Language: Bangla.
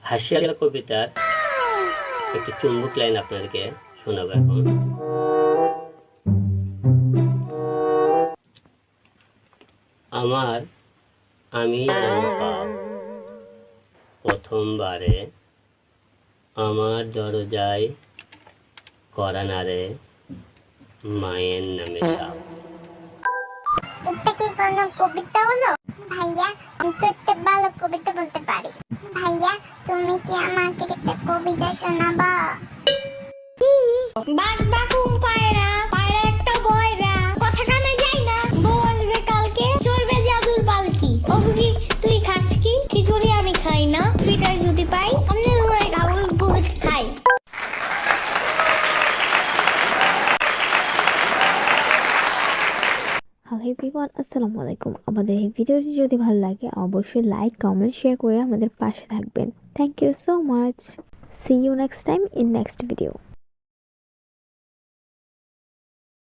হাসিয়া কবিতার একটি চুম্বক লাইন আপনাদেরকে শোনাবো এখন। আমার আমি যেন পাপ প্রথমবারে, আমার দরজায় করা নারে মায়ের নামে চাপ। এটা কি কোনো কবিতা হলো? ভাইয়া আমি তো একটা ভালো কবিতা বলতে পারি। ভাইয়া তুমি কি আমাকে একটা কবিতা শোনাবা? বাঘ বাকুম পায়রা, পায়রা একটা বয়রা, কথা কানে যাই না, বউ আসবে কালকে, চলবে জাদুর পালকি। ও বুঝি তুই খাস কি? খিচুড়ি আমি খাই না, পিঠার যদি পাই আমি ধরে খাবো বহুত খাই। হ্যালো এভরিওয়ান, আসসালামু আলাইকুম। আমাদের এই ভিডিওটি যদি ভালো লাগে অবশ্যই লাইক, কমেন্ট, শেয়ার করে আমাদের পাশে থাকবেন। Thank you so much. See you next time in next video.